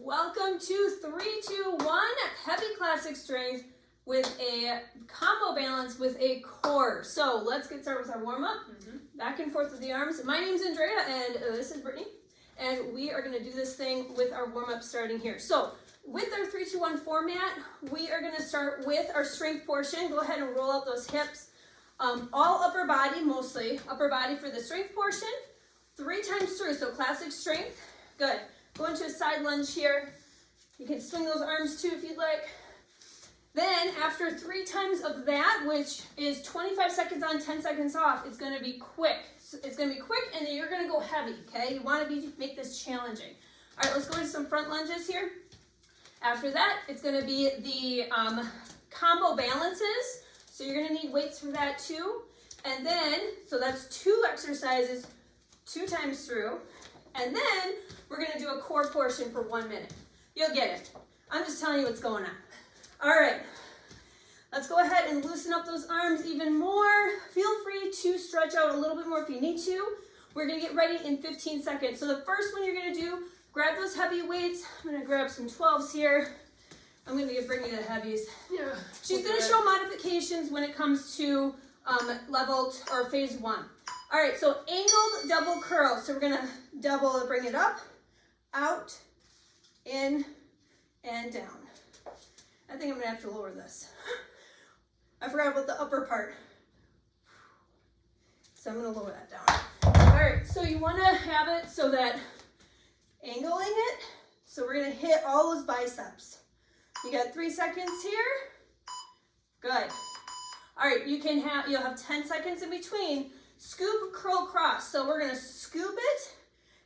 Welcome to 3, 2, 1 heavy classic strength with a combo balance with a core. So let's get started with our warm-up. Back and forth with the arms. My name's Andrea and this is Brittany. And we are going to do this thing with our warm-up starting here. So with our 3, 2, 1 format, we are going to start with our strength portion. Go ahead and roll out those hips. All upper body, mostly upper body for the strength portion. 3 times through, so classic strength. Good. Go into a side lunge here. You can swing those arms too if you'd like. Then after 3 times of that, which is 25 seconds on, 10 seconds off, it's going to be quick. So it's going to be quick and then you're going to go heavy, okay? You want to make this challenging. All right, let's go into some front lunges here. After that, it's going to be the combo balances. So you're going to need weights for that too. And then, so that's 2 exercises, 2 times through. And then we're going to do a core portion for 1 minute. You'll get it. I'm just telling you what's going on. All right. Let's go ahead and loosen up those arms even more. Feel free to stretch out a little bit more if you need to. We're going to get ready in 15 seconds. So the first one you're going to do, grab those heavy weights. I'm going to grab some 12s here. I'm going to bring you the heavies. Yeah. She's going to show modifications when it comes to level or phase 1. All right, so angled double curl. So we're going to double, bring it up, out, in, and down. I think I'm going to have to lower this. I forgot about the upper part. So I'm going to lower that down. All right, so you want to have it so that angling it. So we're going to hit all those biceps. You got 3 seconds here. Good. All right, you'll have 10 seconds in between. Scoop, curl, cross. So we're going to scoop it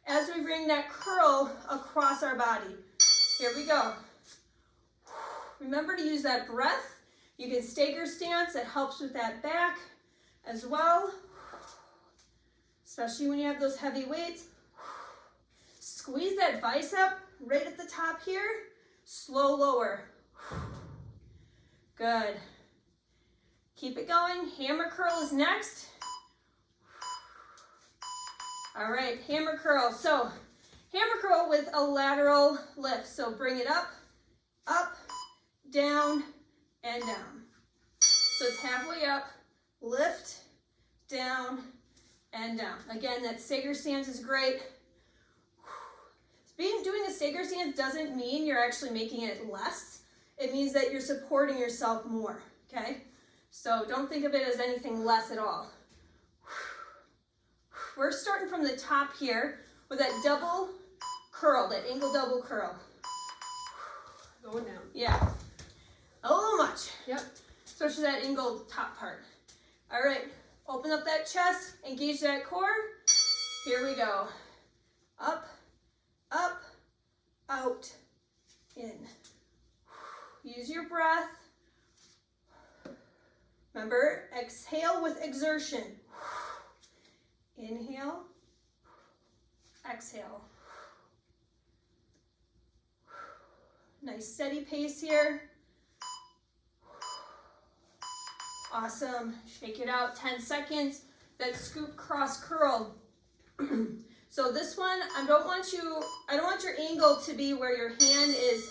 as we bring that curl across our body. Here we go. Remember to use that breath. You can stagger stance. It helps with that back as well, especially when you have those heavy weights. Squeeze that bicep right at the top here. Slow lower. Good. Keep it going. Hammer curl is next. All right, hammer curl. So hammer curl with a lateral lift. So bring it up, down, and down. So it's halfway up, lift, down, and down. Again, that stagger stance is great. Doing a stagger stance doesn't mean you're actually making it less. It means that you're supporting yourself more, okay? So don't think of it as anything less at all. We're starting from the top here with that double curl, that angle double curl. Going down. Yeah. A little much. Yep. Especially that angled top part. All right. Open up that chest, engage that core. Here we go. Up, out, in. Use your breath. Remember, exhale with exertion. Inhale, exhale. Nice steady pace here. Awesome. Shake it out, 10 seconds. That scoop, cross, curl. So this one, I don't want your angle to be where your hand is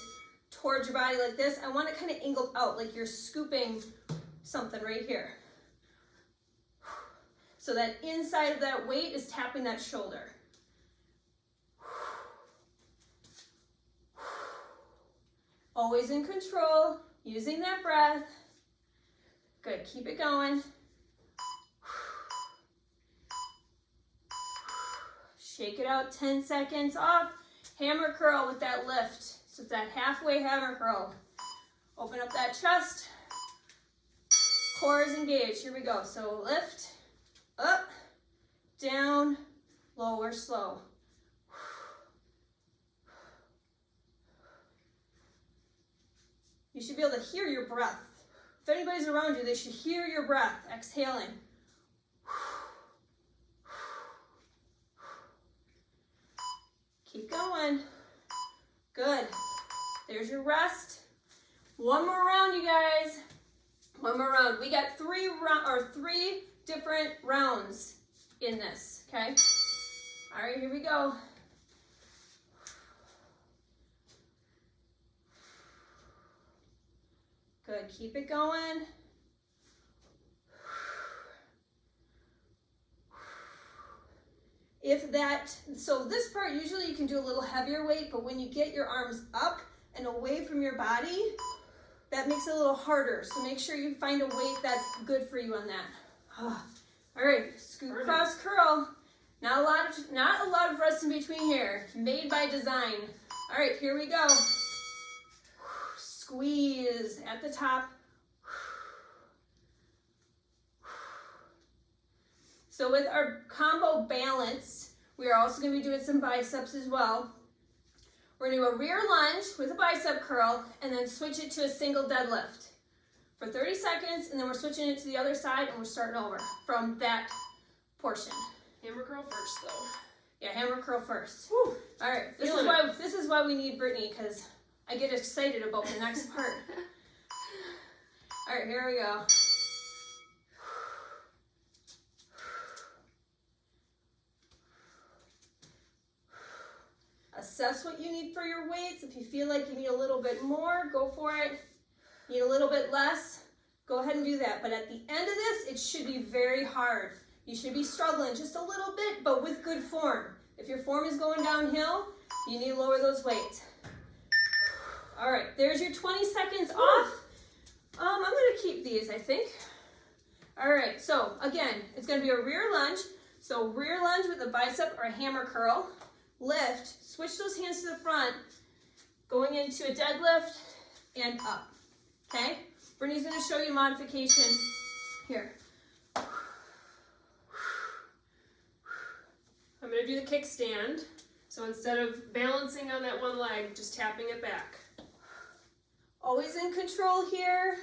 towards your body like this. I want it kind of angled out, like you're scooping something right here. So that inside of that weight is tapping that shoulder. Always in control, using that breath. Good, keep it going. Shake it out, 10 seconds off. Hammer curl with that lift. So it's that halfway hammer curl. Open up that chest. Core is engaged, here we go. So lift. Up, down, lower, slow. You should be able to hear your breath. If anybody's around you, they should hear your breath, exhaling. Keep going. Good. There's your rest. One more round, you guys. One more round. We got 3 different rounds in this, okay? All right, here we go. Good, keep it going. So this part, usually you can do a little heavier weight, but when you get your arms up and away from your body, that makes it a little harder. So make sure you find a weight that's good for you on that. All right, scoop, cross, curl. Not a lot of rest in between here. Made by design. All right, here we go. Squeeze at the top. So with our combo balance, we are also going to be doing some biceps as well. We're going to do a rear lunge with a bicep curl and then switch it to a single deadlift for 30 seconds, and then we're switching it to the other side and we're starting over from that portion. Hammer curl first, though. Yeah, hammer curl first. Whew. All right, this is why we need Brittany, because I get excited about the next part. All right, here we go. Assess what you need for your weights. If you feel like you need a little bit more, go for it. Need a little bit less, go ahead and do that. But at the end of this, it should be very hard. You should be struggling just a little bit, but with good form. If your form is going downhill, you need to lower those weights. All right, there's your 20 seconds off. I'm gonna keep these, I think. All right, so again, it's gonna be a rear lunge. So rear lunge with a bicep or a hammer curl. Lift, switch those hands to the front, going into a deadlift and up, okay? Brittany's gonna show you modification here. I'm going to do the kickstand. So instead of balancing on that one leg, just tapping it back. Always in control here.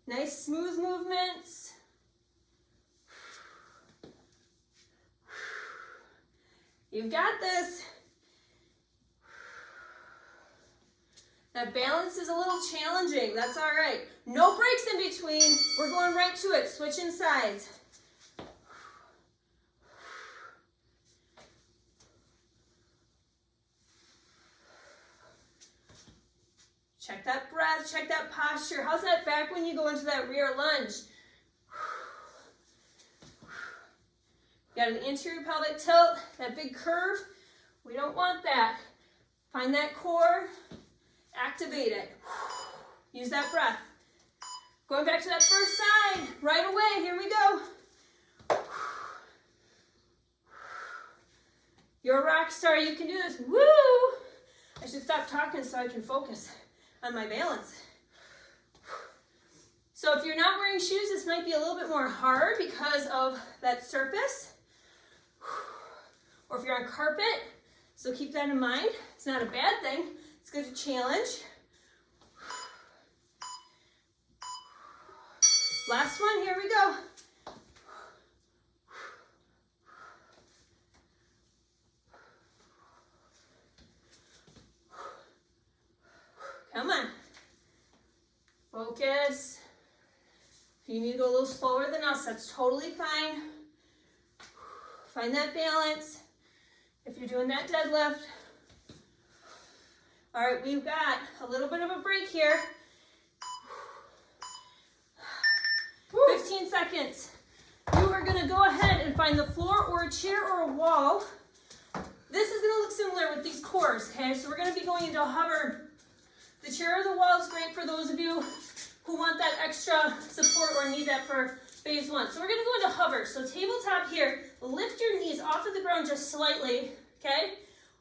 Nice smooth movements. You've got this. That balance is a little challenging. That's all right. No breaks in between. We're going right to it. Switching sides. Check that breath, check that posture. How's that back when you go into that rear lunge? Got an anterior pelvic tilt, that big curve. We don't want that. Find that core, activate it. Use that breath. Going back to that first side, right away, here we go. You're a rock star, you can do this. Woo! I should stop talking so I can focus on my balance. So if you're not wearing shoes, this might be a little bit more hard because of that surface. Or if you're on carpet, so keep that in mind. It's not a bad thing. It's good to challenge. Last one, here we go. Come on. Focus. If you need to go a little slower than us, that's totally fine. Find that balance. If you're doing that deadlift. All right, we've got a little bit of a break here. 15 seconds. You are gonna go ahead and find the floor or a chair or a wall. This is gonna look similar with these cores, okay? So we're gonna be going into a hover. The chair or the wall is great for those of you who want that extra support or need that for phase one. So we're gonna go into hover. So tabletop here, lift your knees off of the ground just slightly, okay?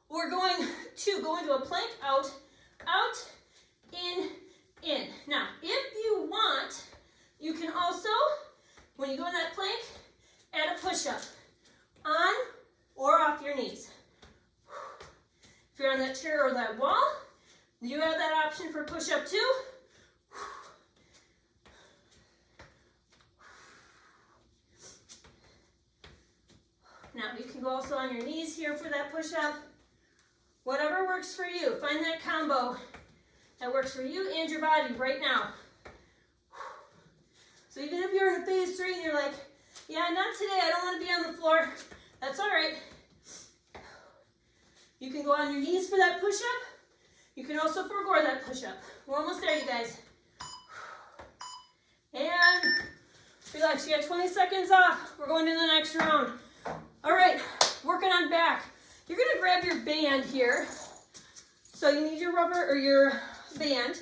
We're going to go into a plank, out, out, in. Now, if you want, you can also, when you go in that plank, add a push-up on or off your knees. If you're on that chair or that wall, you have that option for push-up too. Now you can go also on your knees here for that push-up. Whatever works for you. Find that combo that works for you and your body right now. So even if you're in a phase 3 and you're like, yeah, not today, I don't want to be on the floor, that's all right. You can go on your knees for that push-up. You can also forego that push-up. We're almost there, you guys. And relax, you got 20 seconds off. We're going to the next round. All right, working on back. You're gonna grab your band here. So you need your rubber or your band.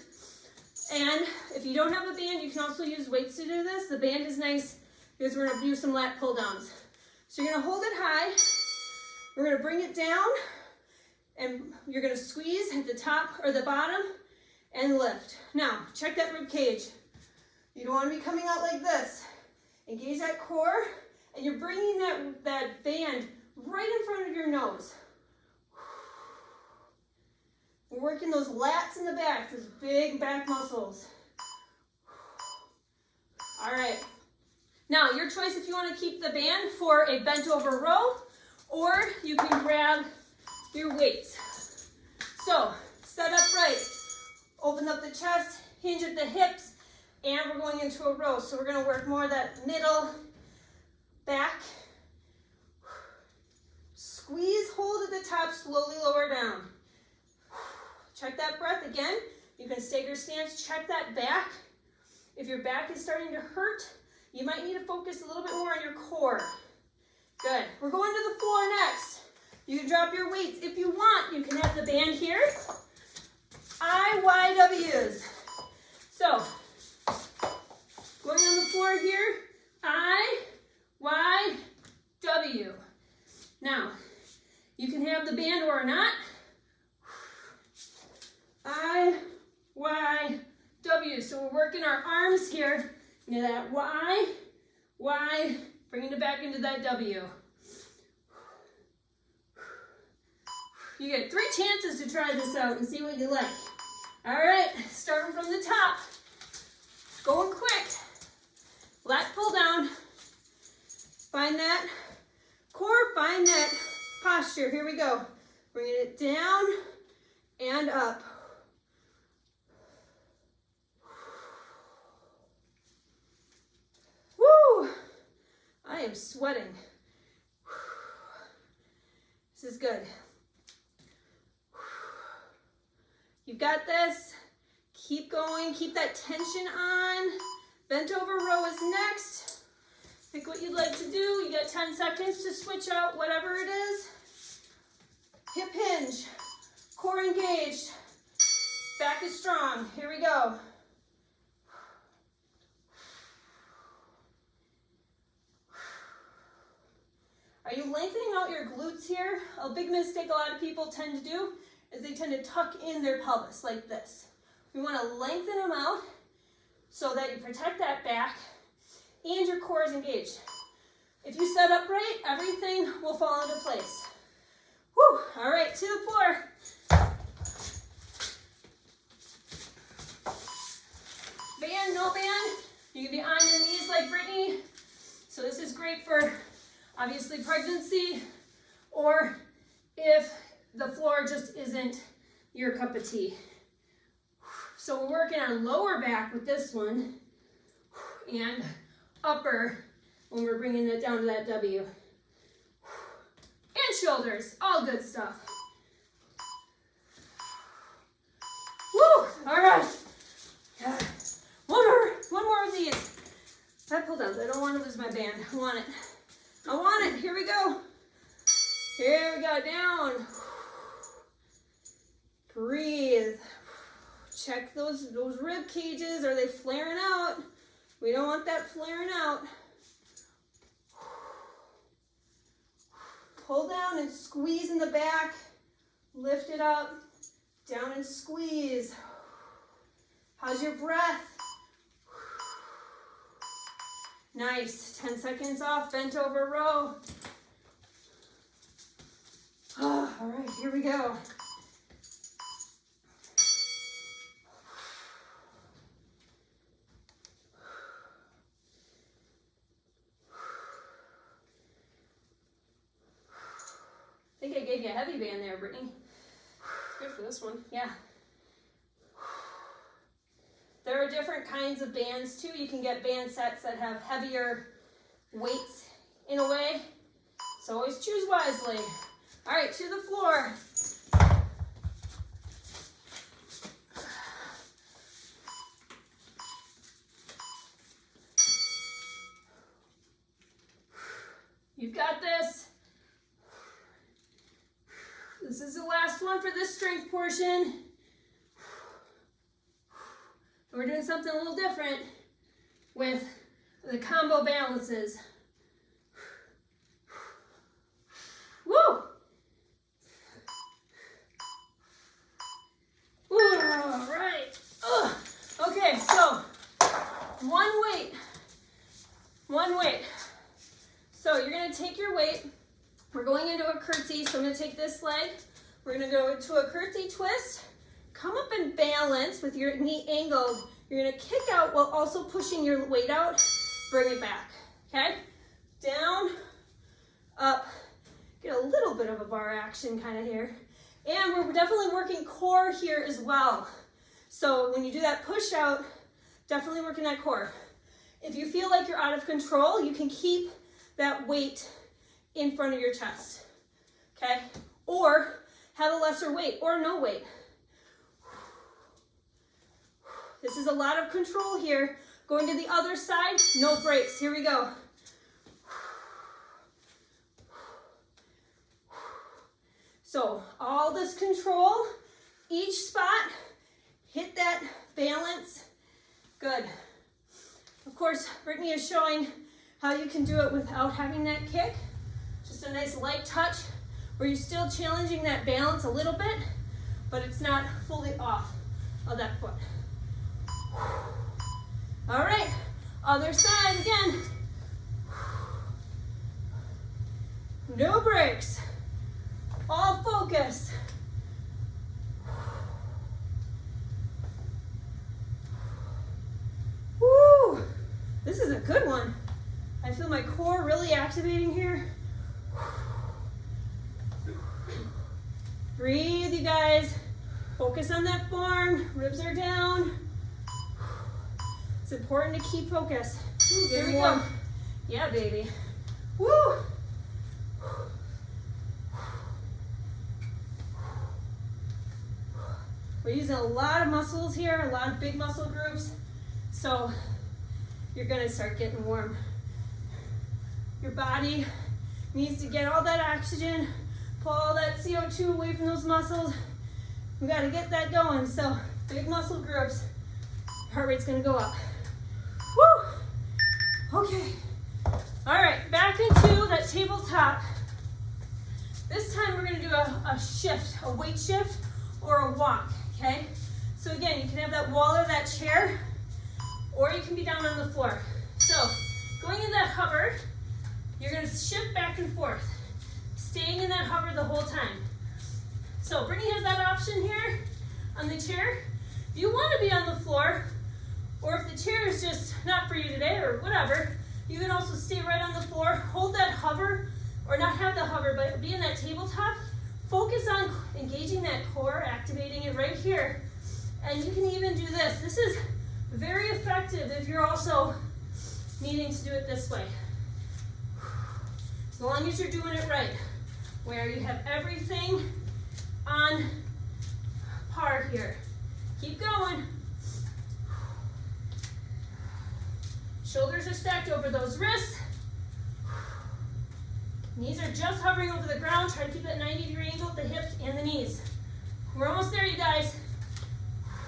And if you don't have a band, you can also use weights to do this. The band is nice because we're gonna do some lat pull downs. So you're gonna hold it high. We're gonna bring it down and you're gonna squeeze at the top or the bottom and lift. Now, check that rib cage. You don't wanna be coming out like this. Engage that core and you're bringing that band right in front of your nose. We're working those lats in the back, those big back muscles. All right. Now, your choice if you want to keep the band for a bent over row, or you can grab your weights. So, set up right, open up the chest, hinge at the hips, and we're going into a row. So we're going to work more of that middle back. Squeeze, hold at the top, slowly lower down. Check that breath again. You can stagger stance, check that back. If your back is starting to hurt, you might need to focus a little bit more on your core. Good. We're going to the floor next. You can drop your weights. If you want, you can have the band here. IYWs. So, going on the floor here, IYW. Now, you can have the band or not. IYW. So we're working our arms here into that Y, bringing it back into that W. You get 3 chances to try this out and see what you like. All right, starting from the top. Going quick. Lat pull down. Find that core, find that posture. Here we go. Bringing it down and up. Woo! I am sweating. This is good. You've got this. Keep going. Keep that tension on. Bent over row is next. Pick what you'd like to do. You got 10 seconds to switch out whatever it is. Hip hinge. Core engaged. Back is strong. Here we go. Are you lengthening out your glutes here? A big mistake a lot of people tend to do is they tend to tuck in their pelvis like this. We want to lengthen them out so that you protect that back and your core is engaged. If you set up right, everything will fall into place. Whew. All right, to the floor. Band, no band. You can be on your knees like Brittany. So this is great for obviously pregnancy, or if the floor just isn't your cup of tea. So we're working on lower back with this one, and upper when we're bringing it down to that W. And shoulders, all good stuff. Woo! All right. One more of these. I pulled out. I don't want to lose my band. I want it. I want it. Here we go. Here we go. Down. Breathe. Check those rib cages. Are they flaring out? We don't want that flaring out. Pull down and squeeze in the back. Lift it up. Down and squeeze. How's your breath? Nice. 10 seconds off. Bent over row. Oh, all right, here we go. I think I gave you a heavy band there, Brittany. Good for this one. Yeah. There are different kinds of bands too. You can get band sets that have heavier weights in a way. So always choose wisely. All right, to the floor. one for this strength portion. We're doing something a little different with the combo balances. Woo! All right. Okay, so one weight. So you're gonna take your weight. We're going into a curtsy, so I'm gonna take this leg. We're gonna go into a curtsy twist. Come up and balance with your knee angled. You're gonna kick out while also pushing your weight out. Bring it back, okay? Down, up. Get a little bit of a bar action kind of here. And we're definitely working core here as well. So when you do that push out, definitely working that core. If you feel like you're out of control, you can keep that weight in front of your chest, okay? Or have a lesser weight or no weight. This is a lot of control here. Going to the other side, no breaks. Here we go. So all this control, each spot, hit that balance. Good. Of course, Brittany is showing how you can do it without having that kick. Just a nice light touch where you're still challenging that balance a little bit, but it's not fully off of that foot. All right, other side again. No breaks. All focus. Woo! This is a good one. I feel my core really activating here. Breathe, you guys. Focus on that form. Ribs are down. It's important to keep focus. Here we go. Yeah, baby. Woo! We're using a lot of muscles here, a lot of big muscle groups. So you're gonna start getting warm. Your body needs to get all that oxygen, pull all that CO2 away from those muscles. We gotta get that going. So big muscle groups, heart rate's gonna go up. Woo! Okay. All right, back into that tabletop. This time we're gonna do a shift, a weight shift or a walk, okay? So again, you can have that wall or that chair, or you can be down on the floor. So going in that hover, you're gonna shift back and forth, staying in that hover the whole time. So Brittany has that option here on the chair. If you wanna be on the floor, or if the chair is just not for you today or whatever, you can also stay right on the floor, hold that hover, or not have the hover, but be in that tabletop. Focus on engaging that core, activating it right here. And you can even do this. This is very effective if you're also needing to do it this way. As long as you're doing it right, where you have everything on par here. Keep going. Shoulders are stacked over those wrists. Knees are just hovering over the ground. Try to keep that 90-degree angle at the hips and the knees. We're almost there, you guys.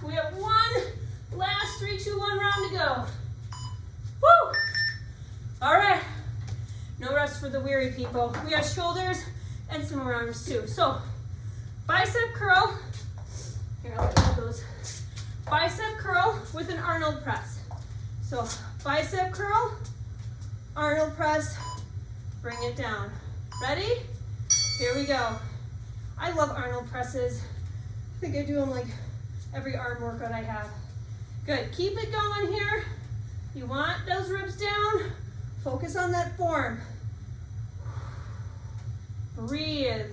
We have one last 3, 2, 1 round to go. Woo! All right. No rest for the weary people. We have shoulders and some arms too. So, bicep curl. Here, I'll let you those. Bicep curl with an Arnold press. So, bicep curl, Arnold press, bring it down. Ready? Here we go. I love Arnold presses. I think I do them like every arm workout I have. Good, keep it going here. You want those ribs down? Focus on that form. Breathe.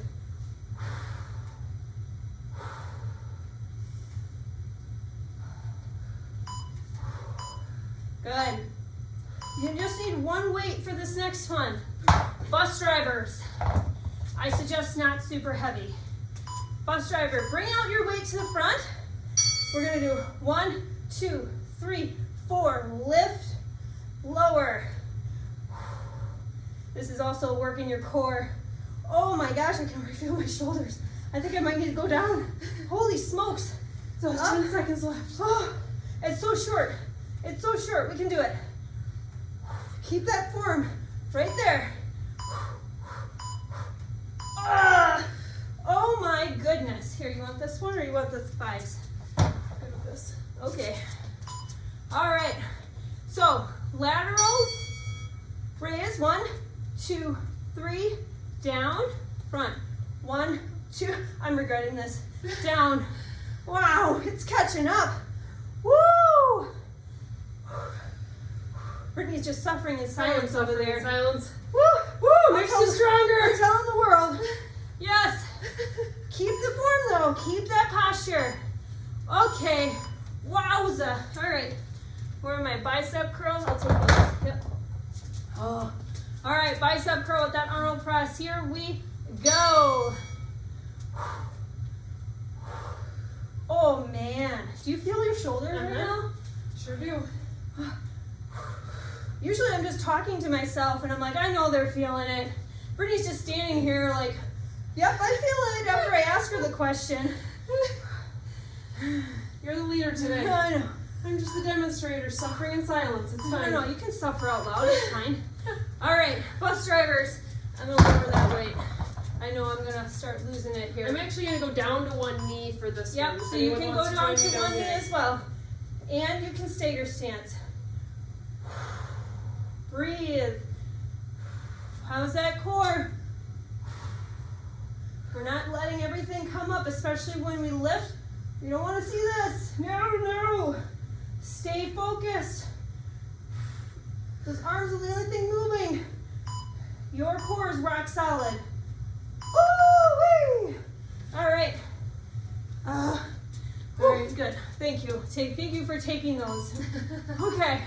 Good. You just need one weight for this next one. Bus drivers, I suggest not super heavy. Bus driver, bring out your weight to the front. We're gonna do 1, 2, 3, 4, lift, lower. This is also working your core. Oh my gosh, I can feel my shoulders. I think I might need to go down. Holy smokes. So 10 seconds left. Oh, it's so short. It's so short. We can do it. Keep that form right there. Oh my goodness. Here, you want this one or you want the 5s? Good with this. Okay. All right. So, lateral raise. 1, 2, 3. Down, front. 1, 2. I'm regretting this. Down. Wow, it's catching up. Woo! Brittany's just suffering in silence over there. Silence. Woo! Woo! Makes you stronger. I'm telling the world. Yes. Keep the form though. Keep that posture. Okay. Wowza. All right. Where are my bicep curls? I'll take those. Yep. Oh. All right. Bicep curl with that Arnold press. Here we go. Oh man. Do you feel your shoulders right now? Sure do. Usually I'm just talking to myself and I'm like, I know they're feeling it. Brittany's just standing here like, yep, I feel it after I ask her the question. You're the leader today. I know. I'm just the demonstrator, suffering in silence. It's fine. I know, you can suffer out loud, it's fine. All right, bus drivers, I'm gonna lower that weight. I know I'm gonna start losing it here. I'm actually gonna go down to one knee for this one. Yep, so you anyone can wants go down join me to one knee here. as well. And you can stay your stance. Breathe. How's that core? We're not letting everything come up, especially when we lift. You don't want to see this. No. Stay focused. Those arms are the only thing moving. Your core is rock solid. Woo-wee! All right. All right, good. Thank you. Thank you for taking those. Okay.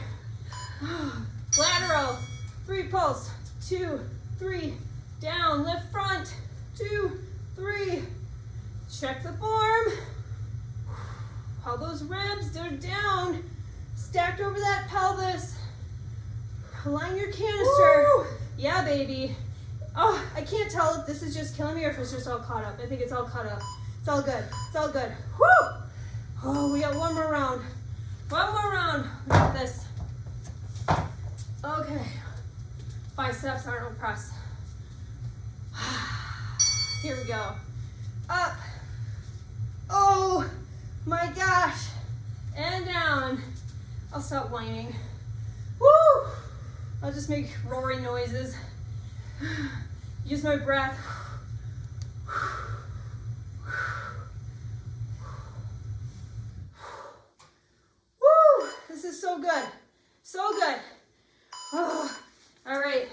Lateral. 3 pulse. 2, 3. Down. Lift front. 2, 3. Check the form. How those ribs, they're down. Stacked over that pelvis. Align your canister. Woo! Yeah, baby. Oh, I can't tell if this is just killing me or if it's just all caught up. I think it's all caught up. It's all good. It's all good. Woo! Oh, we got one more round. One more round. We got this. Okay. Biceps, Arnold press. Here we go. Up. Oh my gosh. And down. I'll stop whining. Woo! I'll just make roaring noises. Use my breath. Woo! This is so good. So good. Oh, all right.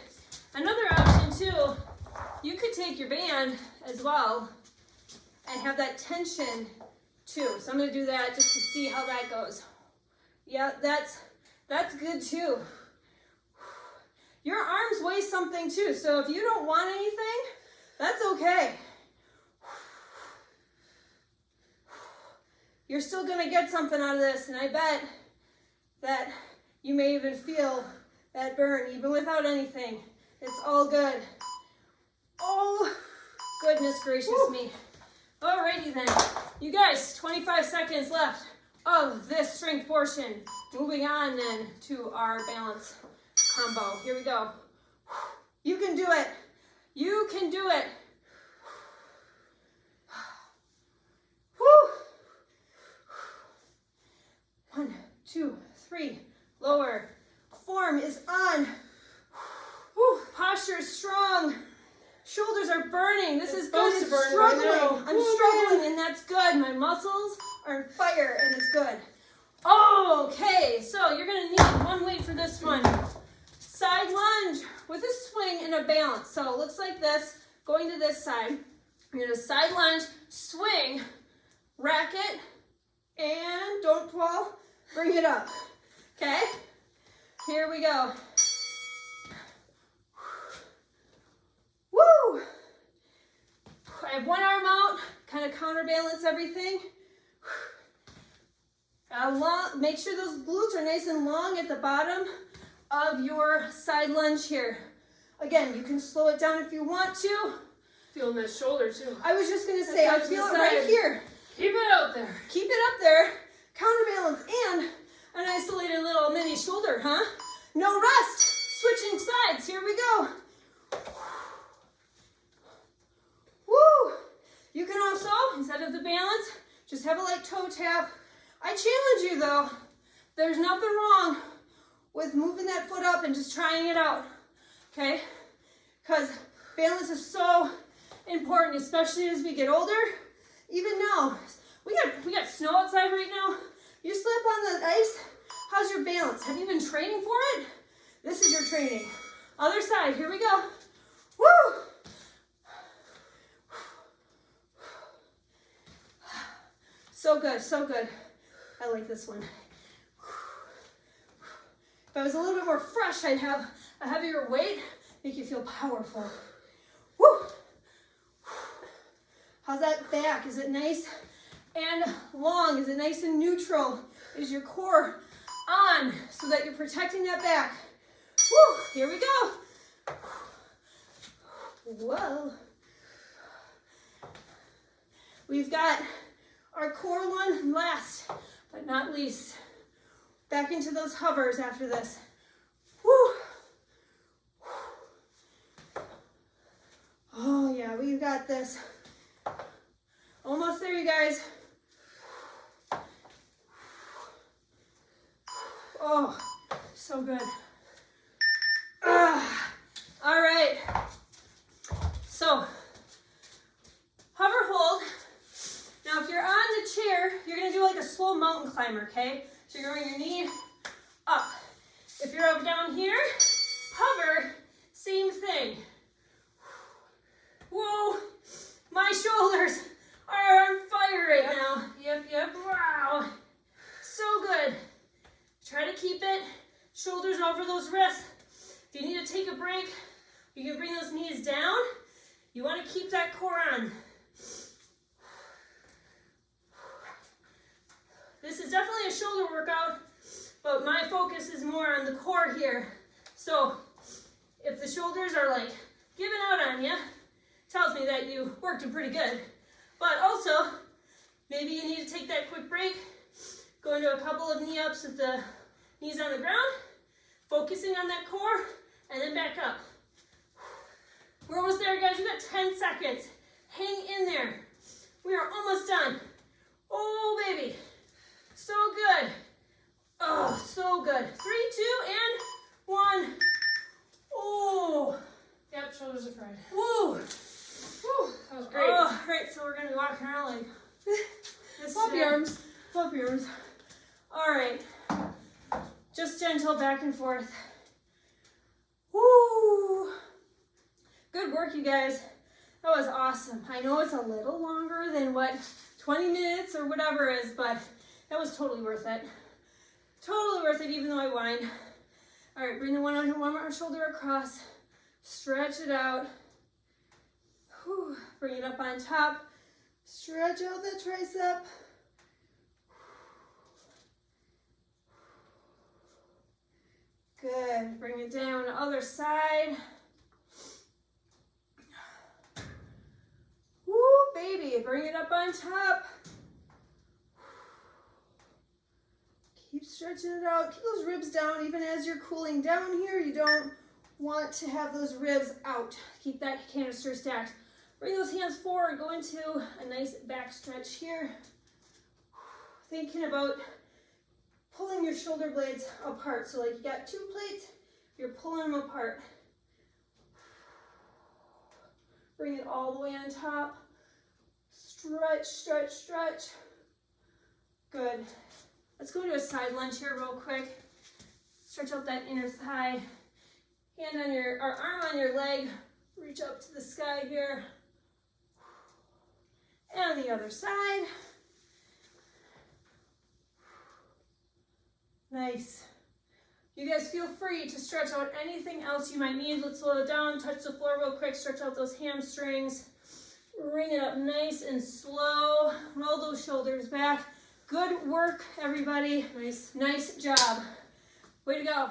Another option too, you could take your band as well and have that tension too. So I'm gonna do that just to see how that goes. Yeah, that's good too. Your arms weigh something too, so if you don't want anything, that's okay. You're still gonna get something out of this, and I bet that you may even feel that burn, even without anything. It's all good. Oh, goodness gracious me. Alrighty then. You guys, 25 seconds left of this strength portion. Moving on then to our balance combo. Here we go. You can do it. You can do it. Woo! 1, 2, 3. Lower. Form is on. Woo. Posture is strong. Shoulders are burning. This is good. It's struggling. I'm struggling, and that's good. My muscles are on fire, and it's good. Okay, so you're gonna need one weight for this one. Side lunge with a swing and a balance. So it looks like this, going to this side. You're gonna side lunge, swing, rack it, and don't fall, bring it up. Okay? Here we go. Woo! I have one arm out, kind of counterbalance everything. Make sure those glutes are nice and long at the bottom of your side lunge here. Again, you can slow it down if you want to. Feeling that shoulder too. I was just gonna say, I feel it right here. Keep it out there. Keep it up there. Counterbalance and an isolated little mini shoulder, huh? No rest. Switching sides. Here we go. Woo! You can also, instead of the balance, just have a light toe tap. I challenge you though. There's nothing wrong with moving that foot up and just trying it out. Okay? Because balance is so important, especially as we get older. Even now, we got snow outside right now. You slip on the ice, how's your balance? Have you been training for it? This is your training. Other side, here we go. Woo! So good, so good. I like this one. If I was a little bit more fresh, I'd have a heavier weight, make you feel powerful. Woo! How's that back? Is it nice and long? Is it nice and neutral? Is your core on so that you're protecting that back? Woo! Here we go. Whoa. We've got our core one last, but not least. Back into those hovers after this. Woo! Oh yeah, we got this. Almost there, you guys. Oh, so good. All right. So, hover hold. Now, if you're on the chair, you're gonna do like a slow mountain climber, okay? So you're gonna bring your knee up. If you're up down here, hover, same thing. Whoa, my shoulders are on fire right now. Yep. Wow, so good. Try to keep it, shoulders over those wrists. If you need to take a break, you can bring those knees down. You want to keep that core on. This is definitely a shoulder workout, but my focus is more on the core here. So if the shoulders are like giving out on you, tells me that you worked it pretty good. But also, maybe you need to take that quick break, go into a couple of knee ups with the knees on the ground, focusing on that core, and then back up. We're almost there, guys. We've got 10 seconds. Hang in there. We are almost done. Oh, baby. So good. Oh, so good. 3, 2, and 1. Oh. Yep, shoulders are fried. Woo. Whew, that was great. Oh, right, so we're gonna be walking around like this. Flop your arms. Flop your arms. All right. Just gentle back and forth. Woo. Good work, you guys. That was awesome. I know it's a little longer than what 20 minutes or whatever is, but that was totally worth it. Totally worth it, even though I whined. All right, bring the one arm shoulder across. Stretch it out. Whew. Bring it up on top. Stretch out the tricep. Good. Bring it down, other side. Woo, baby. Bring it up on top. Keep stretching it out. Keep those ribs down even as you're cooling down here. You don't want to have those ribs out. Keep that canister stacked. Bring those hands forward. Go into a nice back stretch here. Thinking about pulling your shoulder blades apart. So like you got 2 plates, you're pulling them apart. Bring it all the way on top. Stretch, stretch, stretch. Good. Let's go to a side lunge here real quick. Stretch out that inner thigh. Hand on your, or arm on your leg. Reach up to the sky here. And the other side. Nice. You guys feel free to stretch out anything else you might need. Let's slow it down. Touch the floor real quick. Stretch out those hamstrings. Bring it up nice and slow. Roll those shoulders back. Good work, everybody. Nice job. Way to go.